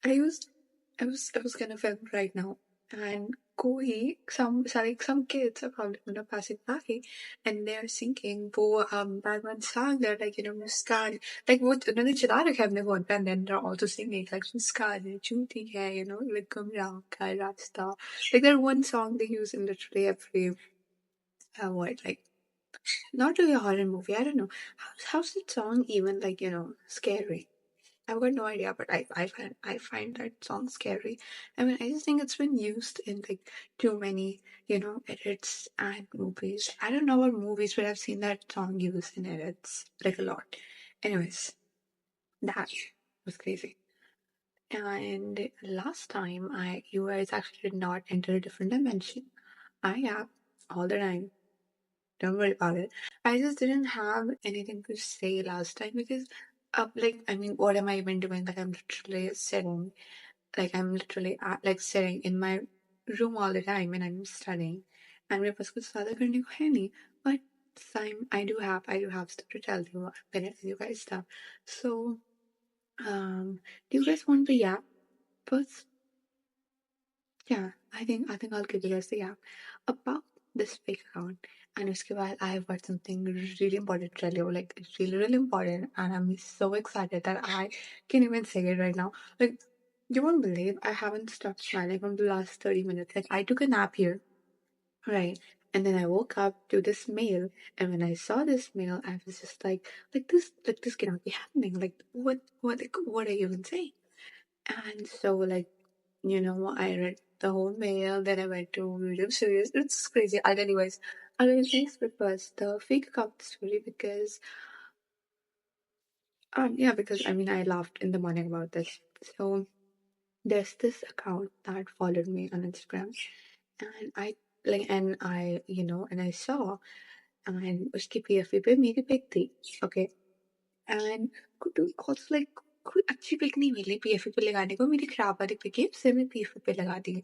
I used I was gonna film right now, and koi some kids are probably passing by, and they're singing वो that one song. They're like Muskan, like वो उन्होंने चला रखा है अपने phone पे, and then they're also singing like मुस्कान झूठी है, like गुमराह का रास्ता. Like that one song they use in literally every what, like, not really a horror movie. I don't know. How's that song even like scary? I've got no idea, but I find that song scary. I mean, I just think it's been used in like too many, edits and movies. I don't know about movies, but I've seen that song used in edits like a lot. Anyways, that was crazy. And last time you guys actually did not enter a different dimension. I have all the time. Don't worry about it. I just didn't have anything to say last time because, like, I mean, what am I even doing? Like, I'm literally sitting, like, I'm literally like sitting in my room all the time and I'm studying. And मेरे पास कुछ ज़्यादा करने को है नहीं. But this time I do have stuff to tell you. I'm gonna tell you guys stuff. So, do you guys want the app first? Yeah, I think I'll give you guys the app about this fake account. And उसके बाद I've got something really important to tell you. Like it's really really important, and I'm so excited that I can't even say it right now. Like you won't believe I haven't stopped smiling from the last 30 minutes. Like I took a nap here, right? And then I woke up to this mail, and when I saw this mail, I was just like this cannot be happening. Like what are you even saying? And so, like, I read the whole mail, then I went to YouTube series. It's crazy. And anyways, I'll just first the fake account story because, yeah, because I mean, I laughed in the morning about this. So, there's this account that followed me on Instagram, and and I saw, and उसकी PFP पे मेरी pic थी, okay, and could also like कोई अच्छी pick नहीं मिली PFP पे लगाने को, मेरी खराब वाली पिक है, उससे मैं PFP पे लगा दी.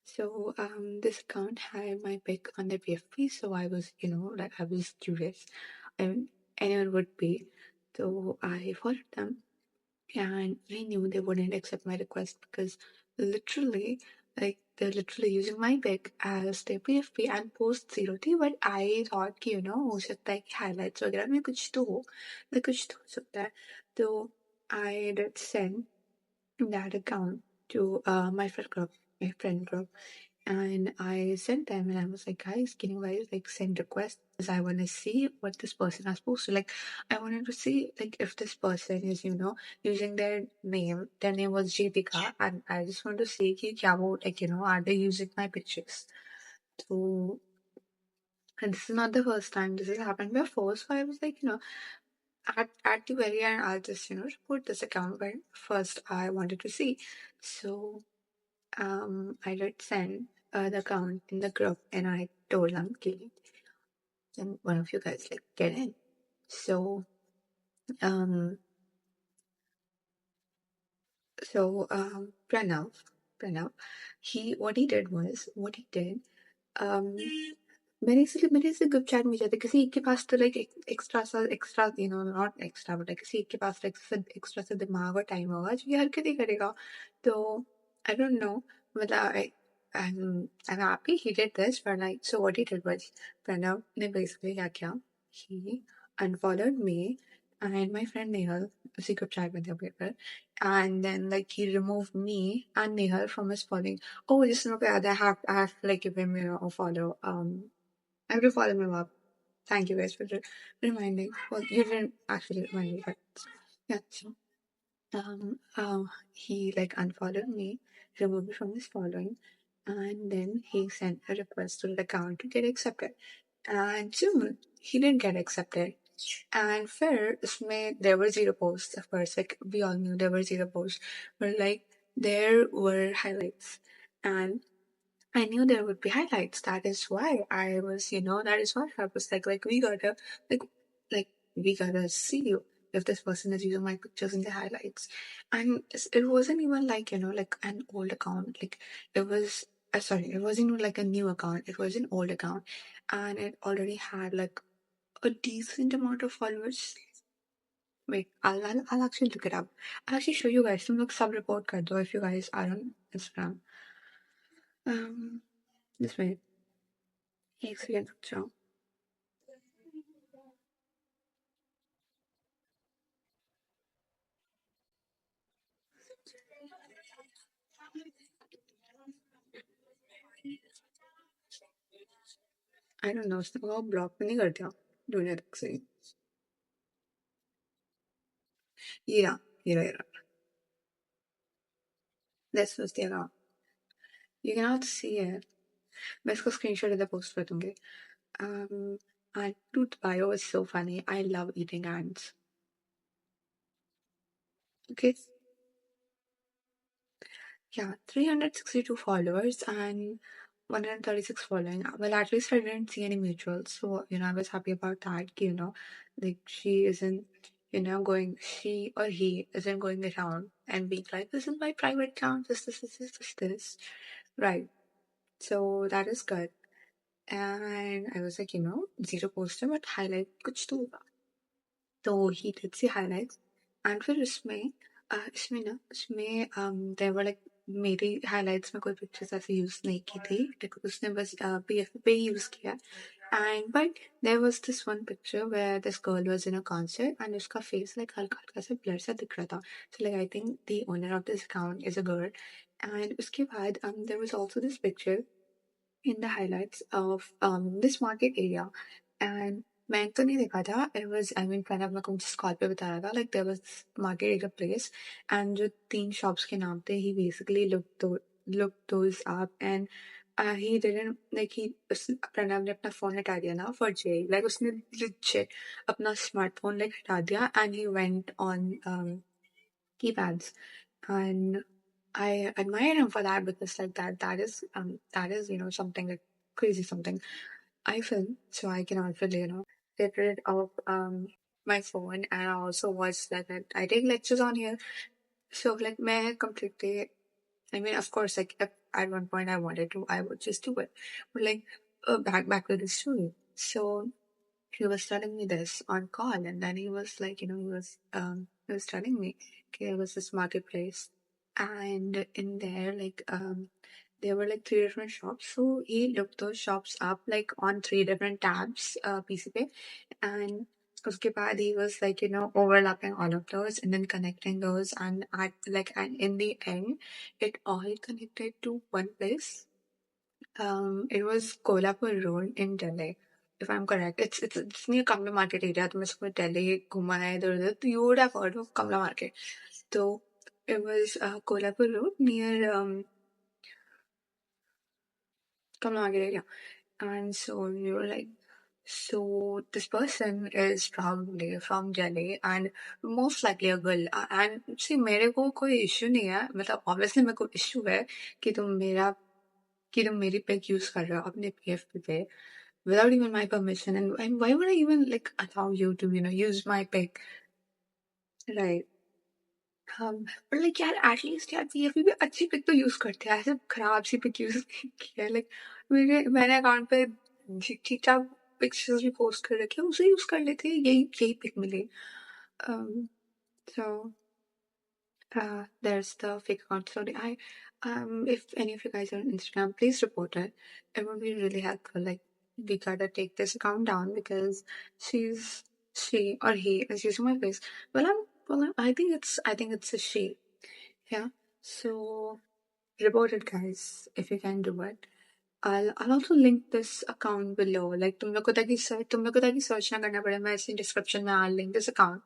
So this account had my pic on the PFP, so I was, like I was curious, and anyone would be. So I followed them, and I knew they wouldn't accept my request because literally, like they're literally using my pic as their PFP and post zero T. But I thought कि हो सकता है कि highlights वगैरह में कुछ तो हो, like कुछ तो हो सकता है. So I did send that account to my friend group, and I sent them and I was like, guys, can you guys like send requests? Because I want to see what this person has posted. Like, I wanted to see like if this person is, using their name. Their name was Jeetika, and I just want to see ki kya wo, like, are they using my pictures? So, and this is not the first time this has happened before. So I was like, at the very end, I'll just, report this account. But first, I wanted to see. So I did send the account in the group, and I told them, "Okay, then one of you guys like get in." So um, Pranav, what he did. Um, मैंने इसे group chat में जाते किसी एक के पास तो like extra not extra but किसी एक के पास एक्स्ट्रा सा दिमाग और टाइम होगा जो ये हरकत ही करेगा. तो आई डोंट नो, मतलब I'm happy he did this, but like, so what he did was, Pranav ने basically क्या किया, he unfollowed me and my friend Nehal, उसी ग्रुप चैट में थे paper, and then like he removed me and Nehal from his following. Oh, just look at that. I have to like give him, a follow. I have to follow him up. Thank you guys for reminding. Well, you didn't actually remind me, but yeah. So, he like unfollowed me, removed me from his following, and then he sent a request to the account to get accepted. And soon he didn't get accepted. And fair, there were zero posts. Of course, like we all knew there were zero posts, but like there were highlights, and I knew there would be highlights. That is why I was, that is why I was like like, like, we gotta see if this person is using my pictures in the highlights. And it wasn't even like, like an old account. Like, it was, sorry, it wasn't even like a new account. It was an old account. And it already had like a decent amount of followers. Wait, I'll actually look it up. I'll actually show you guys. तुम लोग सब report कर दो if you guys are on Instagram. Um, this way. एक second रुक जाओ. I don't know. उसने कहा ब्लॉक नहीं कर दिया दुनिया तक से. Yeah, yeah. This was the account. You cannot see it. मैं इसको screenshot इधर post कर दूंगी. Um, and Tooth Bio is so funny. I love eating ants. Okay. Yeah, 362 followers and 136 following. Well, at least I didn't see any mutuals. So, I was happy about that. Like she isn't, she or he isn't going around and being like, this is my private account, this. Right. So that is good. And I was like, zero poster, but highlight kuch to hoga. So he did see highlights. And फिर इसमें there were like मेरी highlights में कोई pictures ऐसे use नहीं की थी. Like उसने बस PF पे ही use किया. And but there was this one picture where this girl was in a concert and उसका face like हल्का हल्का सा blur सा दिख रहा था. So like I think the owner of this account is a girl. And उसके बाद there was also this picture in the highlights of this market area. And मैंने तो नहीं देखा था. It was, I mean, मैंने अपना कुछ स्कॉल पे बता रहा था. Like there was this market area place and जो 3 shops के नाम थे, he basically looked those up and he didn't like Pranav ने अपना फोन हटा दिया ना for Jay. Like उसने legit अपना smartphone like हटा दिया and he went on keypads. And I admire him for that because like that is something like crazy something. I film so I can also get rid of my phone and I also watch that I take lectures on here. So like मैं completely, I mean of course like if at one point I wanted to I would just do it. But like back to the story. So he was telling me this on call and then he was like he was telling me okay there was this marketplace and in there like there were like 3 different shops. So he looked those shops up like on 3 different tabs PCP and उसके बाद he was like overlapping all of those and then connecting those and and in the end it all connected to one place. It was Kolhapur Road in Delhi, if I'm correct. It's near Kamla Market area. तुम इसको Delhi घुमा है इधर उधर तो you would have heard of Kamla Market. So it was Kolhapur Road near Kamla Market area. And so we were like, so this person is probably from Delhi and most likely a girl. And see मेरे को कोई issue नहीं है. मतलब obviously मेरे को issue है कि तुम मेरी pic use कर रहे हो अपने PFP पे without even my permission and why would I even like allow you to use my pic, right? But like यार at least यार PFP पे अच्छी pic तो use करते हैं ऐसे खराब सी pic use नहीं किया like मैंने account पे ठीक ठाक पिक्चर्स भी पोस्ट कर रखे हैं उसे यूज कर लेते हैं यही पिक मिले. So there's the fake account story. If any of you guys are on Instagram, please report it. It would be really helpful. Like, we gotta take this account down because she or he is using my face. I think it's a she. Yeah. So report it, guys, if you can do it. I'll also link this account below. Like तुम लोग को ताकि search ना करना पड़े. मैं इसी description में I'll link this account.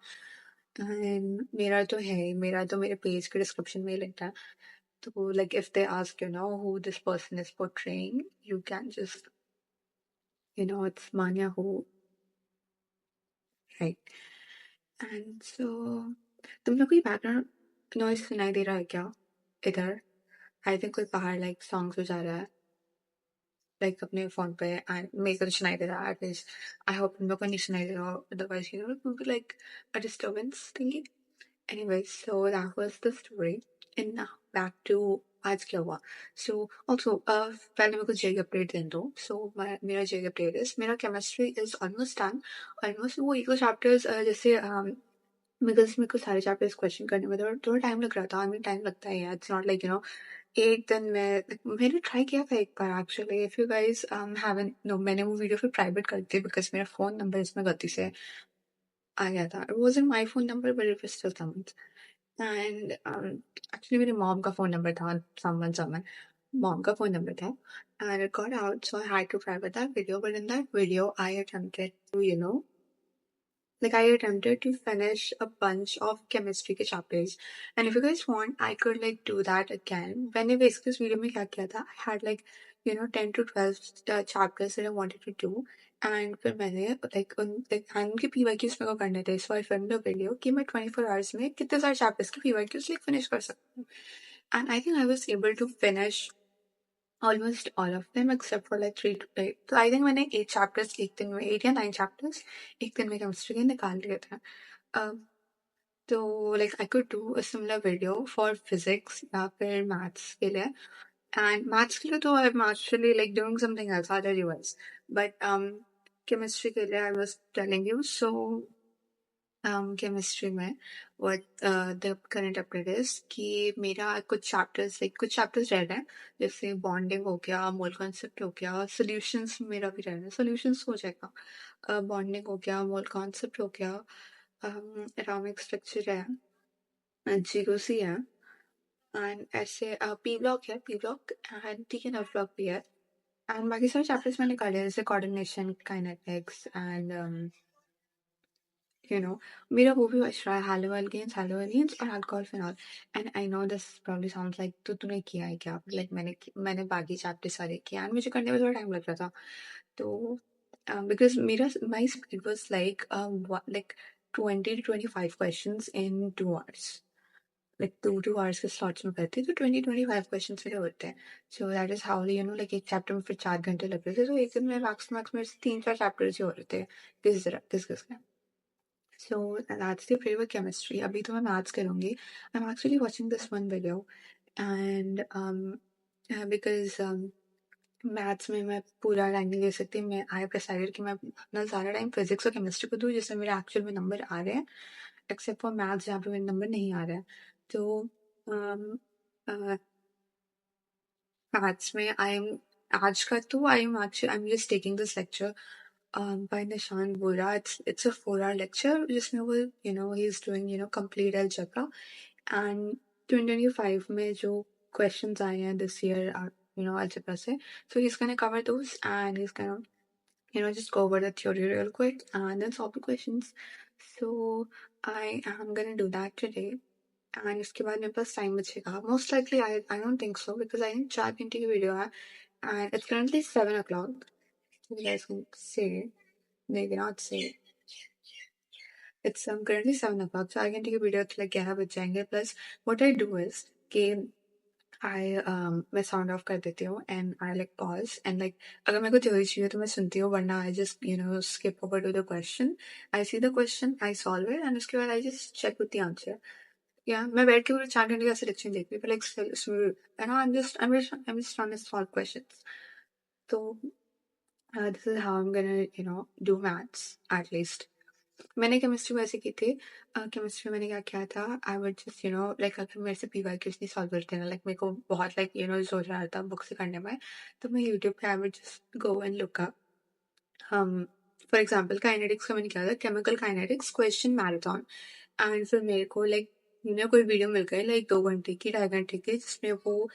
And मेरा तो है मेरा तो मेरे page के description में ही लिखा है. So like if they ask who this person is portraying, you can just it's Manya who, right? And so तुम लोग कोई background noise सुनाई दे रहा है क्या इधर? I think कोई बाहर like songs बजा रहा है like अपने phone पे and मेरे को तो सुनाई दे रहा है at least. I hope तुम लोग को नहीं सुनाई दे रहा हो, otherwise it would be like a disturbance thingy. Anyway, so that was the story. And now back to आज क्या हुआ. So also पहले मेरे को JEE update दें दो. So मेरा JEE update is मेरा chemistry is almost done. Almost वो एक दो chapters जैसे बिकॉज मेरे को सारे चैप्टर्स क्वेश्चन करने में थोड़ा टाइम लग रहा था। आई मीन टाइम लगता है यार, इट्स नॉट लाइक एक दिन में मैंने ट्राई किया था एक बार actually. If you guys haven't know, मैंने वो वीडियो फिर प्राइवेट कर दी बिकॉज मेरा फोन नंबर इसमें गलती से आ गया था। It wasn't my phone number but it was still someone's. And actually मेरे मॉम का फोन नंबर था, समवन mom का phone number था, and it got out, so I had to private that video. But in that video, I attempted to, like I attempted to finish a bunch of chemistry के chapters. And if you guys want, I could like do that again. मैंने basically इस video में क्या किया था, I had like 10 to 12 chapters that I wanted to do. And फिर मैंने like उनके PYQs मेरे को करने थे, so I filmed a video कि मैं 24 hours में कितने सारे chapters के PYQs like finish कर सकती हूँ. And I think I was able to finish almost all of them except for like 3 to 8. So I think मैंने 8 chapters एक दिन में, 8 या 9 chapters एक दिन में chemistry के निकाल लिए थे. तो like I could do a similar video for physics या फिर maths के लिए. And maths के लिए तो I'm actually like doing something else, I'll tell you guys. But chemistry के लिए I was telling you. So chemistry में what the current update is कि मेरा कुछ चैप्टर्स रह रहे हैं, जैसे बॉन्डिंग हो गया, मोल कॉन्सेप्ट हो गया, सॉल्यूशंस मेरा भी रह रहा है, सॉल्यूशंस हो जाएगा, बॉन्डिंग हो गया, मोल कॉन्सेप्ट हो गया, एटॉमिक स्ट्रक्चर है, जीओसी है, एंड ऐसे पी ब्लॉक है, पी ब्लॉक एंड ठीक है, एफ ब्लॉक भी है, एंड बाकी सारे चैप्टर्स मैंने कर लिया, जैसे कोऑर्डिनेशन, काइनेटिक्स एंड मेरा वो भी बच रहा है, हैलो एल्केन्स और alcohol phenol. And I know this probably sounds like तो तूने किया है क्या, लाइक मैंने बाकी चैप्टर सारे किए एंड मुझे करने में थोड़ा टाइम लग रहा था. तो बिकॉज मेरा my speed was like 20 to 25 questions in 2 hours. Like 2 hours के स्लॉट्स में करती तो 20-25 क्वेश्चन मेरे होते हैं. So that is how like एक चैप्टर में फिर 4 घंटे लग रहे थे, तो एक दिन में मैक्स मेरे से 3-4 चैप्टर्स ही हो रहे थे किस के. So that's the favorite chemistry. अभी तो मैं maths करूँगी. I'm actually watching this one video and because maths में मैं पूरा रैंक नहीं ले सकती. मैं आई हैव डिसाइडेड कि मैं अपना ज़्यादा टाइम फिजिक्स और केमिस्ट्री को दूँ जिससे मेरे एक्चुअल में नंबर आ रहे हैं, एक्सेप्ट फॉर मैथ्स जहाँ पे मेरे नंबर नहीं आ रहे हैं. तो मैथ्स में आज का तो आई am just taking this lecture by Nishan Bora. It's a 4-hour lecture जिसमें वो he's doing complete algebra, and 2025 में जो questions आए हैं this year are algebra से, so he's gonna cover those and he's gonna just go over the theory real quick and then solve the questions. So I am gonna do that today. And इसके बाद मेरे पास time बचेगा. Most likely I don't think so because I think 4 घंटे की video है and it's currently 7 o'clock. You guys can see, maybe not see. It's currently 7 o'clock, so I can take a video till like 11 बज जाएंगे. Plus what I do is कि मैं sound of कर देती हूँ and I like pause and like अगर मेरे को थ्योरी चाहिए तो मैं सुनती हूँ, वरना I just skip over to the question. I see the question, I solve it and उसके बाद I just check with the answer. Yeah, मैं बैठ के पूरे 4 घंटे का सिलेक्शन देखती हूँ, but like still, I'm just trying to solve questions. So this is how I'm gonna do maths at least. मैंने केमिस्ट्री में ऐसे की थी. केमिस्ट्री में मैंने क्या किया था, आई वुड जस्ट लाइक अगर मेरे से PYQs नहीं सॉल्व करते ना, लाइक मेरे को बहुत लाइक जोश आ रहा था बुक से करने में, तो मैं यूट्यूब पे आई would just go and look up. For example kinetics का मैंने किया था, chemical kinetics question marathon. And फिर मेरे को लाइक कोई वीडियो मिल गई लाइक 2 घंटे की, 2.5 घंटे की, जिसमें वो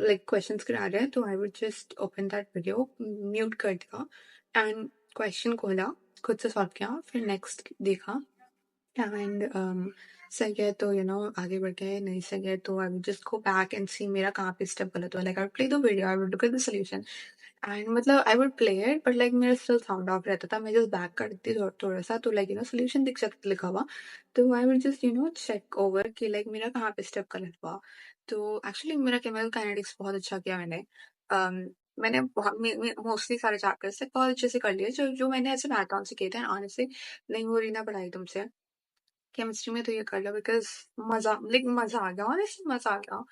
लाइक क्वेश्चंस करा रहे हैं, तो I would just open that video, mute कर दिया एंड क्वेश्चन खोला, खुद से सॉल्व किया, फिर नेक्स्ट देखा एंड सही है तो आगे बढ़ गए, नहीं सही है तो I would just go back and see मेरा कहाँ पे स्टेप गलत हुआ. Like I would play the video, I would look at the solution and मतलब I would play it, but like मेरा स्टिल साउंड ऑफ रहता था. मैं जस्ट बैक कर देती थोड़ा सा, तो लाइक सोल्यूशन दिख सकता लिखा हुआ, तो I would just check over कि लाइक मेरा कहाँ पे स्टेप गलत हुआ. तो एक्चुअली मेरा केमिकल काइनेटिक्स बहुत अच्छा किया मैंने. मैंने मोस्टली सारे चैप्टर्स से बहुत अच्छे से कर लिए जो जो मैंने ऐसे मैथन से किए थे. ऑनेस्टली नहीं हो रही ना पढ़ाई तुमसे, केमिस्ट्री में तो ये कर लो बिकॉज मजा आ गया, ऑनेस्टली मजा आ गया.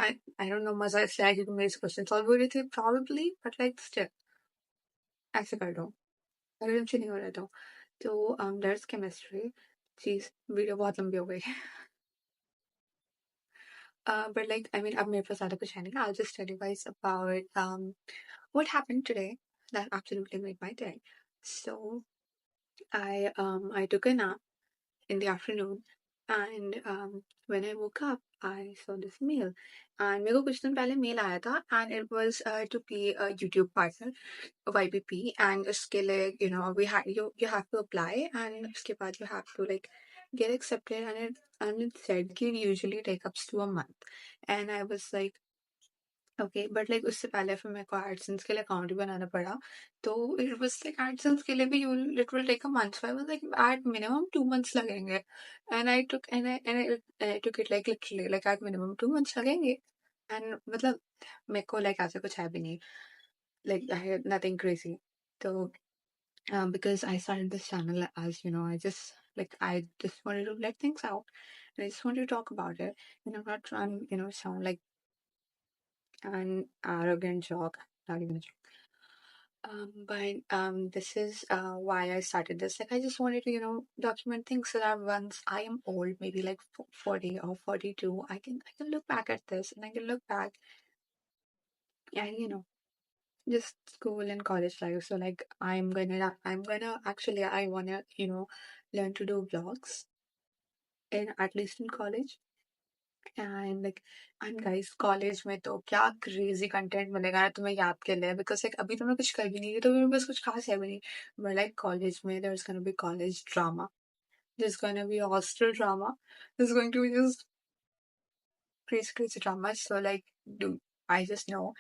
आई डोंट नो मजा इसलिए आया क्योंकि मेरे क्वेश्चन सॉल्व हो रहे थे प्रॉबेबली, बट लाइक स्टिल ऐसे कर दो अगर तुमसे नहीं हो रहा तो. That's chemistry. चीज़ वीडियो बहुत लंबी हो गई। But like, I mean, अब मेरे पास ज़्यादा कुछ है नहीं. I'll just tell you guys about what happened today that absolutely made my day. So I took a nap in the afternoon, and when I woke up, I saw this mail. And मेरे को कुछ दिन पहले mail आया था, and it was to be a YouTube partner, YBP, and उसके लिए you have to apply, and उसके बाद you have to like get accepted, and it said कि it usually take up to a month, and I was like okay, but like उससे पहले फिर मेरे को एडसेंस के लिए अकाउंट भी बनाना पड़ा, तो इट वाज लाइक एडसेंस के लिए भी you it will take a month, so I was like at minimum 2 months लगेंगे, and I took it like literally like at minimum 2 months लगेंगे. एंड मतलब मेरे को लाइक ऐसा कुछ है भी नहीं, like I had nothing crazy. तो because I started this channel, as you know, I just wanted to let things out, and I just wanted to talk about it, and I'm not trying to sound like an arrogant joke, not even a joke. But this is why I started this. Like, I just wanted to, document things so that once I am old, maybe like 40 or 42, I can look back at this, and I can look back and just school and college life. So like, I'm gonna actually I wanna learn to do vlogs in at least in college. And like and guys college में तो क्या crazy content मिलेगा ना तुम्हें याद के लिए, because like अभी तो मैं कुछ कर भी नहीं रही, तो मेरे पास कुछ खास है भी नहीं. बट लाइक कॉलेज में there is gonna be college drama, there's gonna be hostel drama, there's going to be just crazy crazy drama. So like, dude, I just know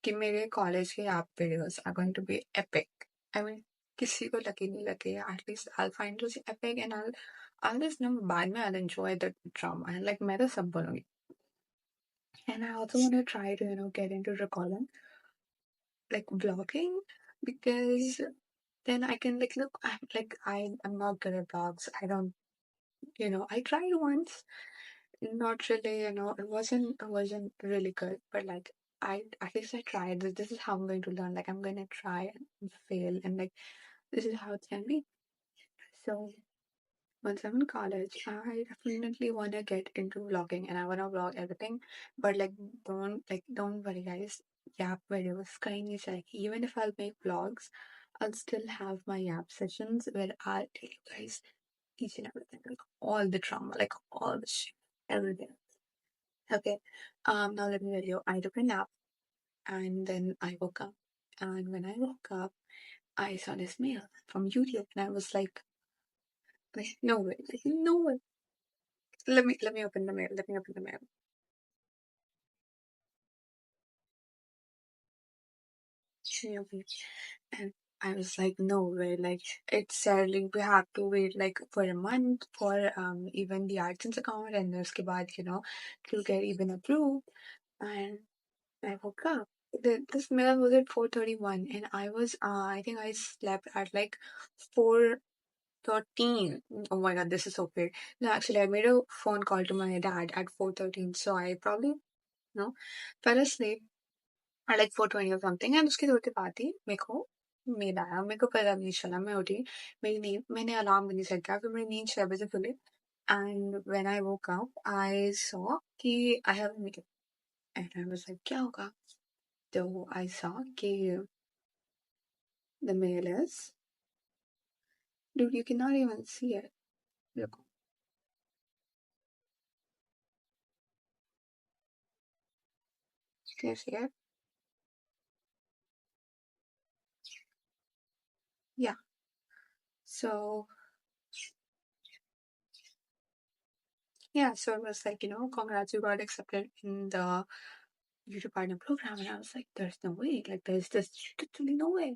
कि मेरे कॉलेज के आप videos are going to be epic. I mean, किसी को लगे नहीं लगे, at least I'll find those epic, and I'll just know बाद में I'll enjoy the drama, and like मैं तो सब बोलूंगी. And I also want to try to, get into recording, like vlogging, because then I can like look. I'm not good at vlogs. I don't, I tried once. Not really, it wasn't really good. But like, I at least I tried. This is how I'm going to learn. Like, I'm gonna try and fail, and like, this is how it's gonna be. So once I'm in college, I definitely want to get into vlogging, and I want to vlog everything. But like, don't worry, guys. Yap videos kahin nahi chayegi. Even if I'll make vlogs, I'll still have my yap sessions where I'll tell you guys each and everything, like all the drama, like all the shit, everything. Okay. Now let me tell you, I took a nap, and then I woke up. And when I woke up, I saw this mail from YouTube, and I was like, no way, like, no way. Let me open the mail. Let me open the mail. Let me open it. And I was like, no way. Like, it's sadly we have to wait like for a month for even the AdSense account, and uske baad, to get even approved. And I woke up. This mail was at 4:31, and I think I slept at like 4:13. Oh my god, this is so weird. No, actually, I made a phone call to my dad at 4:13, so I probably, fell asleep at like 4:20 or something, and उसके थोड़ी देर बाद ही मेरे को mail आया. मेरे को पता भी नहीं चला. मैं उठी, मेरी नींद, मैंने अलार्म भी नहीं सेट किया, फिर मेरी नींद 6 बजे खुली. And when I woke up I saw कि I have meeting, and I was like क्या होगा. तो आई सॉ कि the mail is, dude, you cannot even see it. Look, can you see it? Yeah. So yeah, so it was like, congrats, you got accepted in the YouTube partner program, and I was like, there's no way, like there's just literally no way.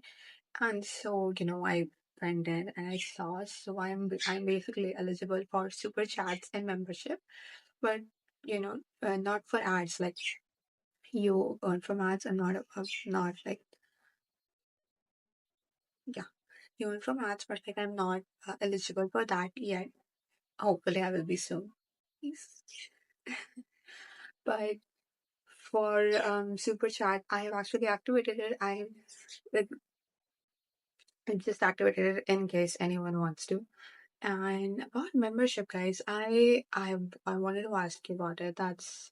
And so, I went in and I saw, so I'm basically eligible for super chats and membership, but not for ads. Like, you earn from ads, and not like, yeah, you earn from ads, but like I'm not eligible for that yet. Hopefully, I will be soon. Yes. But for super chat, I have actually activated it. Like, I just activated it in case anyone wants to. And about membership, guys, I wanted to ask you about it. That's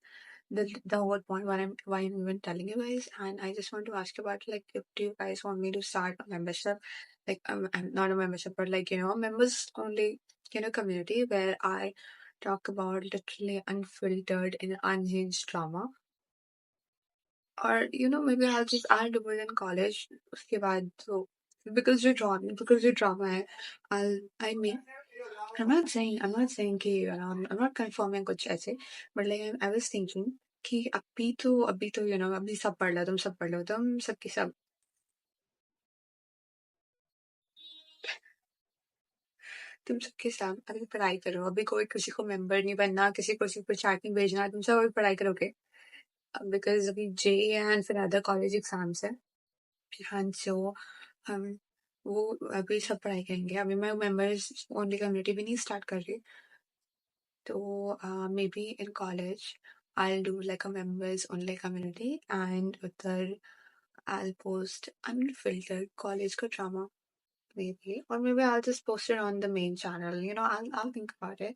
the whole point why I'm even telling you guys. And I just want to ask you about, like, if do you guys want me to start a membership, like, I'm not a membership, but like, members only, community where I talk about literally unfiltered and unhinged drama. Or maybe I'll do it in college. उसके बाद तो because जो drama है, I mean, I'm not saying कि I'm not confirming कुछ ऐसे, but like I was thinking कि अभी तो अभी सब पढ़ लो, तुम सब पढ़ लो, तुम सबके सब तुम सबके सब अभी पढ़ाई करो, अभी कोई किसी को मेंबर नहीं बनना, किसी को चैट नहीं भेजना, तुम सब अभी पढ़ाई करोगे, बिकॉज अभी जे एंड फिर अदर कॉलेज एग्जाम्स है। एंड सो हम वो अभी सब पढ़ाई करेंगे, अभी मैं मेंबर्स ओनली कम्युनिटी भी नहीं स्टार्ट कर रही। So maybe in college, I'll do like a members only community, and there I'll post unfiltered college ka drama maybe, or maybe I'll just post it on the main channel. I'll think about it.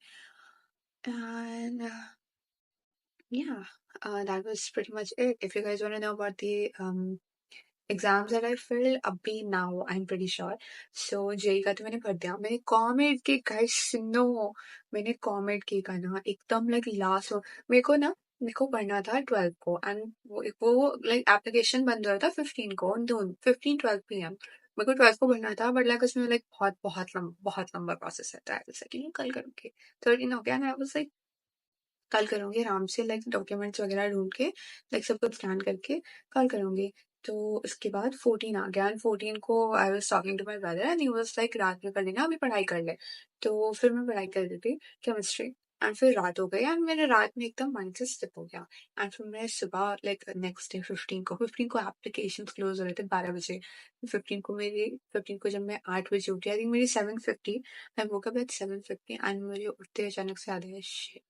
And yeah, that was pretty much it. If you guys want to know about the exams that I fill अभी now I am pretty sure. So JEE का तो मैंने भर दिया, मैंने कॉमेड की, guys सुनो, मैंने कॉमेड की का ना एकदम लाइक लास्ट हो। मेरे को पढ़ना था 12 को, एंड वो लाइक एप्लीकेशन बंद हो रहा था 15 को, नून 15-12 PM। मेरे को 12 को भरना था, बट लाइक उसमें लाइक बहुत लंबा प्रोसेस है, तो आई वाज लाइक कल करूंगी। 13 हो गया, एंड आई वाज लाइक कल करूँगी आराम से, लाइक डॉक्यूमेंट्स वगैरह ढूँढ के, लाइक सब कुछ स्कैन करके कल करूँगी। तो उसके बाद 14 आ गया, एंड 14 को I was talking to my brother and he was like रात में कर लेना, अभी पढ़ाई कर ले। तो फिर मैं पढ़ाई कर रही थी केमिस्ट्री, एंड फिर रात हो गई, एंड मेरे रात में एकदम माइंड से स्लिप हो गया। एंड फिर मैं सुबह लाइक नेक्स्ट डे 15 को एप्लीकेशंस क्लोज हो रहे थे 12 बजे। 15 को जब मैं 8 बजे उठी, आई थिंक मेरी 7:50, आई वोक अप एट 7:50, एंड मुझे उठते अचानक से याद आया, शिट,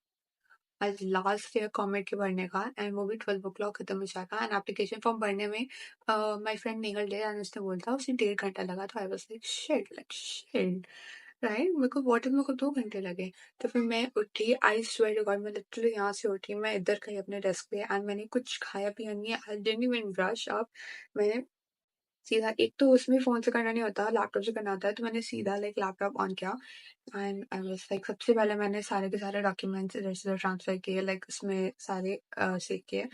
आज लास्ट ईयर कॉमेड के भरने का, एंड वो भी 12 o'clock खत्म हो जाएगा, एंड एप्लीकेशन फॉर्म भरने में माय फ्रेंड निकल गया, एंड उसने बोला उसे 1.5 घंटा लगा। तो आई वाज लाइक शिट, राइट, मेरे को 2 घंटे लगे। तो फिर मैं उठी, आई स्वेयर टू गॉड, मैं लिटरली यहाँ से उठी, मैं इधर गई अपने डेस्क पे, एंड मैंने कुछ खाया पिया नहीं है, I didn't even brush up. मैंने सीधा, एक तो उसमें फोन से करना नहीं होता, लैपटॉप से करना होता है, तो मैंने सीधा लाइक लैपटॉप ऑन किया, एंड आई वाज लाइक सबसे पहले मैंने सारे के सारे डॉक्यूमेंट्स इधर से उधर ट्रांसफर किए, लाइक उसमें सारे सेव किए।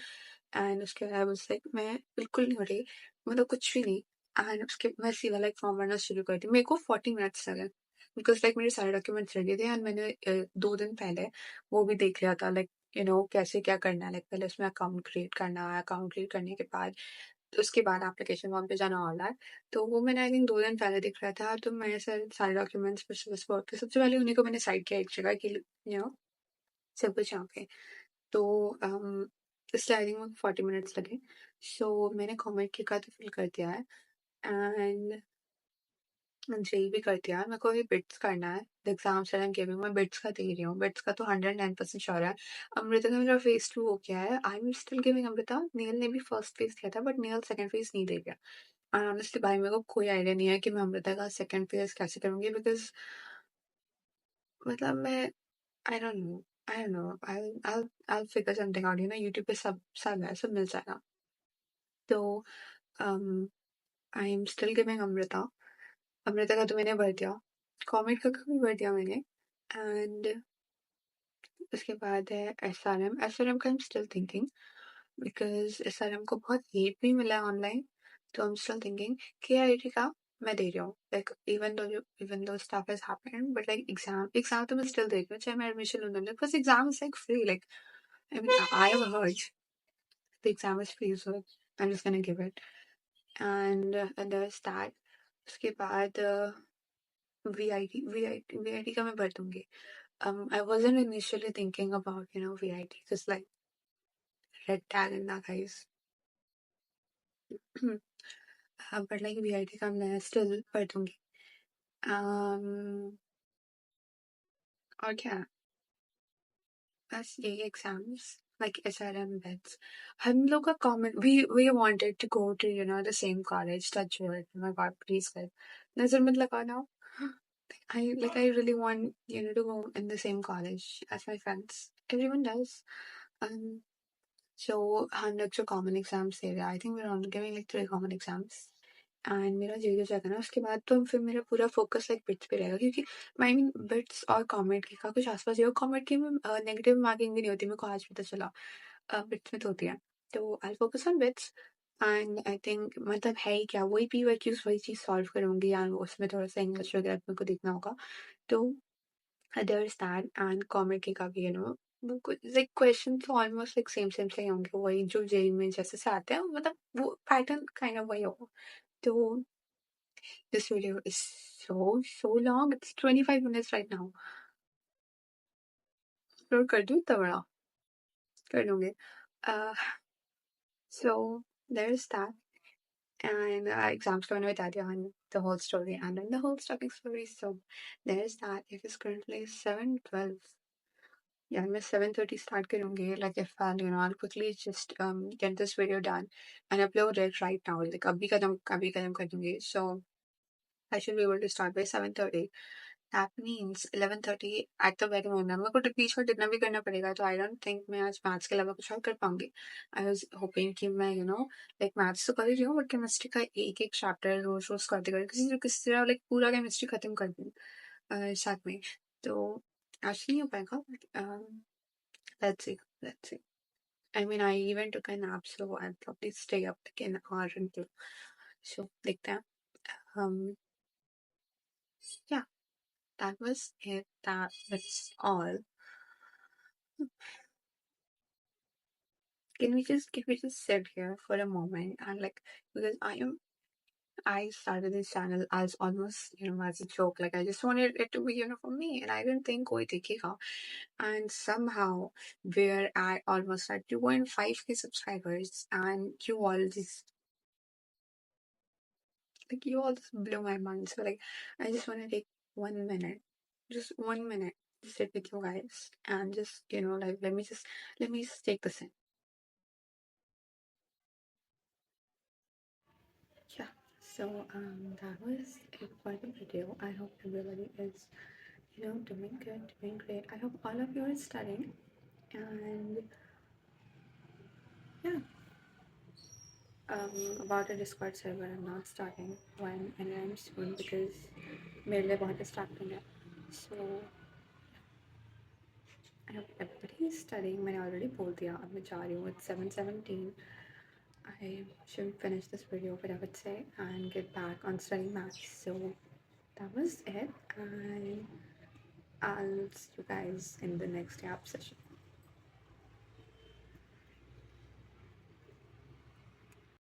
एंड उसके बाद आई वाज लाइक मैं बिल्कुल नहीं उठी, मतलब कुछ भी नहीं। एंड उसके मैं सीधा लाइक फॉर्म भरना शुरू कर दी, मेरे को 40 मिनट्स लगे, बिकॉज लाइक मेरे सारे डॉक्यूमेंट्स रेडी थे, एंड मैंने 2 दिन पहले वो भी देख लिया था, लाइक कैसे क्या करना है, लाइक पहले उसमें अकाउंट क्रिएट करना है, अकाउंट क्रिएट करने के बाद उसके बाद एप्लीकेशन फॉर्म पे जाना ऑल दैट। तो वो मैंने आई थिंक 2 दिन पहले दिख रहा था, तो मैंने सारे डॉक्यूमेंट्स फिर से उस वक्त सबसे पहले उन्हीं को मैंने साइड किया एक जगह कि सब कुछ यहाँ पे। तो इसलिए आई थिंक 40 मिनट्स लगे। सो मैंने कॉमेंट की का तो फिल कर दिया है, एंड जेई भी कर दिया है, मेरे को अभी बिट्स करना है, the exams that I am giving मैं बिट्स का दे रही हूँ, बिट्स का तो 109% श्योर है। अमृता का मेरा फेज 2 हो गया है, I am still giving Amrita, nail ने भी फर्स्ट फेज किया था, बट नेल सेकंड फेज नहीं दे गया। और ऑनेस्टली भाई मेरे को कोई आइडिया नहीं है कि मैं अमृता का सेकंड फेज कैसे करूंगी, बिकॉज मतलब मैं I don't know I figure something out, YouTube पे सब सब है, सब मिल जाएगा। तो I am still giving Amrita, Amrita का तो मैंने भर दिया, कॉमेट का भी भर दिया मैंने, एंड उसके बाद है एसआरएम का I am still thinking, because SRM को बहुत हेट भी मिला है ऑनलाइन, तो I am still thinking. KIT का मैं दे रही हूँ, like even though stuff has happened, but like exam तो मैं स्टिल दे रही हूँ, चाहे मैं एडमिशन लूँ ना, because exam is like free, like I mean I have heard the exam is free, so I am just gonna give it. And there is that. उसके बाद वीआईटी का मैं भर दूंगी। I wasn't initially thinking about, VIT, because like red tag in that guys. But like VIT का मैं still पढ़ दूंगी। और क्या, बस यही एग्जाम्स, like SRM bets। हम लोग का common, we wanted to go to the same college, touch wood, oh my god please, कर नजर मत लगाना। I really want to go in the same college as my friends. Everyone does. Um, so हम लोग जो common exams दे रहे हैं, I think we're only giving like 3 common exams. And मेरा जो जो जाएगा ना उसके बाद तो फिर मेरा पूरा फोकस लाइक बिट्स पे रहेगा क्योंकि आई मीन बिट्स और कॉमेडी के का कुछ आसपास ही हो कॉमेडी में नेगेटिव मार्किंग भी नहीं होती मेरे को आज पता चला बिट्स में तो होती है तो I focus on bits and I think मतलब है ही क्या वही पी वाई क्यूज वही चीज़ सॉल्व करूंगी या उसमें थोड़ा सा इंग्लिश वगैरह मेरे को देखना होगा तो there's that and कॉमेडी का भी लाइक क्वेश्चन तो ऑलमोस्ट लाइक सेम से ही होंगे वही जो जेई में जैसे से आते हैं मतलब वो पैटर्न काइंड ऑफ वही होगा तो this video is so long. It's 25 minutes right now. Upload कर दूँ इतना बड़ा कर दूँगी. Uh, so there's that. And exams to बता दिया and the whole story and then the whole starting story. So there's that. It is currently 7:12. Yeah, मैं 7:30 start करूँगी. Like if I'll quickly just get this video done and upload it right now. Like अभी कदम कर दूँगी. So I should be able to start by 7:30. That means 11:30 at the very moment. मेरे को repeat और जितना भी करना पड़ेगा तो आई डोंट थिंक मैं आज मैथ्स के अलावा कुछ और कर पाऊंगी. आई वाज होपिंग कि मैं लाइक मैथ्स तो कर ही रही हूँ बट केमिस्ट्री का एक एक चैप्टर रोज रोज करते करते किसी तरह लाइक पूरा केमिस्ट्री खत्म कर दूँ साथ में तो आज नहीं हो पाएगा. Let's see let's see. I mean, I even took a nap, so I'll probably stay up like an hour until. So, like that. Yeah, that was it. That's all. Can we just sit here for a moment and like because I started this channel as almost as a joke like I just wanted it to be for me and I didn't think koi dekhega and somehow we're at almost at 2.5k subscribers and you all just blew my mind so like I just want to take 1 minute, just 1 minute to sit with you guys and just like let me just take this in. Yeah, so that was it for the video. I hope everybody is, doing good, doing great. I hope all of you are studying, and yeah, about a Discord server, I'm not starting when anytime soon because मेरे लिए बहुत distracting है. So I hope everybody is studying. मैंने already बोल दिया अब मैं जा रही हूँ. It's 7:17. I should finish this video, but I would say, and get back on studying maths. So that was it, and I'll see you guys in the next app session.